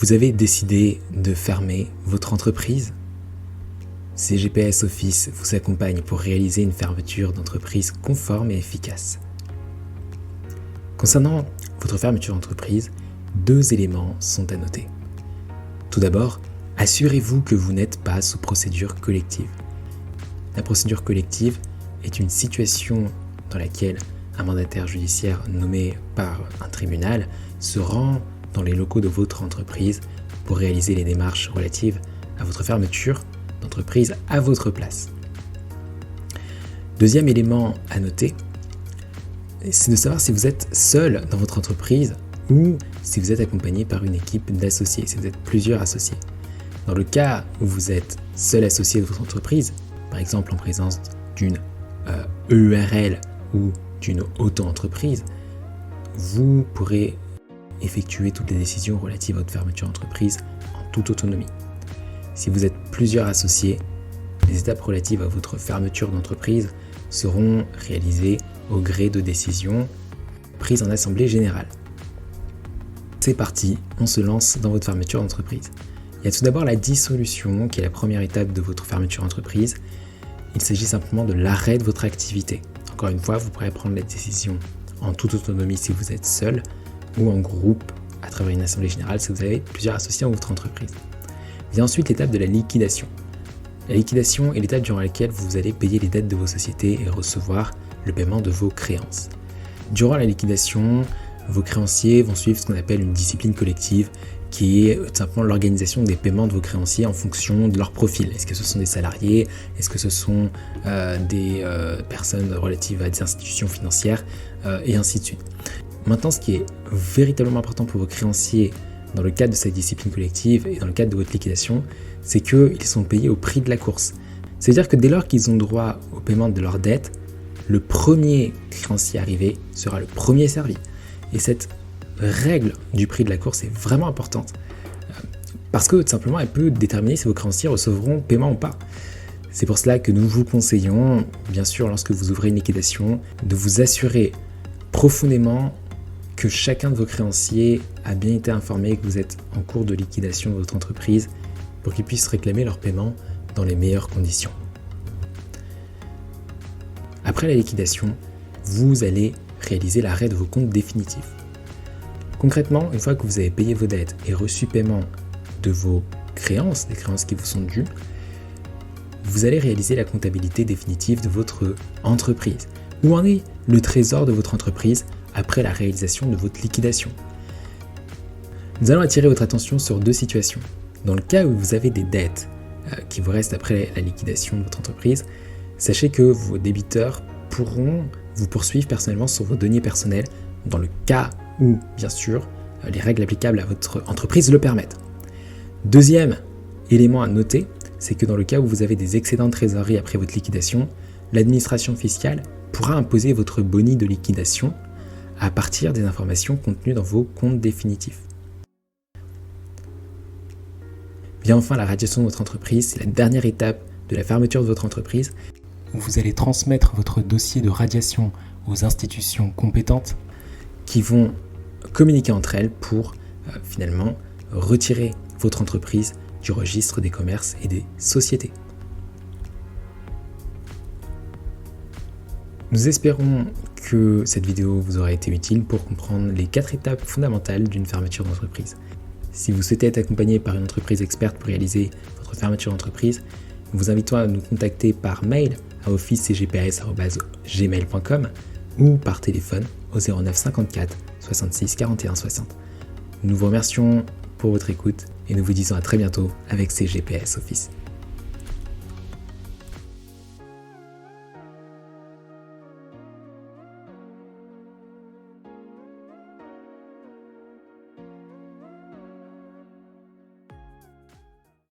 Vous avez décidé de fermer votre entreprise. CGPS Office vous accompagne pour réaliser une fermeture d'entreprise conforme et efficace. Concernant votre fermeture d'entreprise, 2 éléments sont à noter. Tout d'abord, assurez-vous que vous n'êtes pas sous procédure collective. La procédure collective est une situation dans laquelle un mandataire judiciaire nommé par un tribunal se rend dans les locaux de votre entreprise pour réaliser les démarches relatives à votre fermeture d'entreprise à votre place. Deuxième élément à noter, c'est de savoir si vous êtes seul dans votre entreprise ou si vous êtes accompagné par une équipe d'associés, si vous êtes plusieurs associés. Dans le cas où vous êtes seul associé de votre entreprise, par exemple en présence d'une EURL ou d'une auto-entreprise, vous pourrez effectuer toutes les décisions relatives à votre fermeture d'entreprise en toute autonomie. Si vous êtes plusieurs associés, les étapes relatives à votre fermeture d'entreprise seront réalisées au gré de décisions prises en assemblée générale. C'est parti, on se lance dans votre fermeture d'entreprise. Il y a tout d'abord la dissolution qui est la première étape de votre fermeture d'entreprise. Il s'agit simplement de l'arrêt de votre activité. Encore une fois, vous pourrez prendre la décision en toute autonomie si vous êtes seul ou en groupe à travers une assemblée générale si vous avez plusieurs associés dans votre entreprise. Il y a ensuite l'étape de la liquidation. La liquidation est l'étape durant laquelle vous allez payer les dettes de vos sociétés et recevoir le paiement de vos créances. Durant la liquidation, vos créanciers vont suivre ce qu'on appelle une discipline collective qui est tout simplement l'organisation des paiements de vos créanciers en fonction de leur profil. Est-ce que ce sont des salariés? Est-ce que ce sont des personnes relatives à des institutions financières? Et ainsi de suite. Maintenant, ce qui est véritablement important pour vos créanciers dans le cadre de cette discipline collective et dans le cadre de votre liquidation, c'est qu'ils sont payés au prix de la course. C'est-à-dire que dès lors qu'ils ont droit au paiement de leurs dettes, le premier créancier arrivé sera le premier servi. Et cette règle du prix de la course est vraiment importante parce que tout simplement elle peut déterminer si vos créanciers recevront paiement ou pas. C'est pour cela que nous vous conseillons, bien sûr, lorsque vous ouvrez une liquidation, de vous assurer profondément que chacun de vos créanciers a bien été informé que vous êtes en cours de liquidation de votre entreprise pour qu'ils puissent réclamer leur paiement dans les meilleures conditions. Après la liquidation, vous allez réaliser l'arrêt de vos comptes définitifs. Concrètement, une fois que vous avez payé vos dettes et reçu paiement de vos créances, des créances qui vous sont dues, vous allez réaliser la comptabilité définitive de votre entreprise. Où en est le trésor de votre entreprise après la réalisation de votre liquidation? Nous allons attirer votre attention sur 2 situations. Dans le cas où vous avez des dettes qui vous restent après la liquidation de votre entreprise, sachez que vos débiteurs pourront vous poursuivre personnellement sur vos deniers personnels dans le cas où, bien sûr, les règles applicables à votre entreprise le permettent. Deuxième élément à noter, c'est que dans le cas où vous avez des excédents de trésorerie après votre liquidation, l'administration fiscale pourra imposer votre boni de liquidation à partir des informations contenues dans vos comptes définitifs. Bien enfin, la radiation de votre entreprise, c'est la dernière étape de la fermeture de votre entreprise, où vous allez transmettre votre dossier de radiation aux institutions compétentes qui vont communiquer entre elles pour finalement retirer votre entreprise du registre des commerces et des sociétés. Nous espérons que cette vidéo vous aura été utile pour comprendre les 4 étapes fondamentales d'une fermeture d'entreprise. Si vous souhaitez être accompagné par une entreprise experte pour réaliser votre fermeture d'entreprise, nous vous invitons à nous contacter par mail à officecgps@gmail.com ou par téléphone au 09 54 66 41 60. Nous vous remercions pour votre écoute et nous vous disons à très bientôt avec CGPS Office.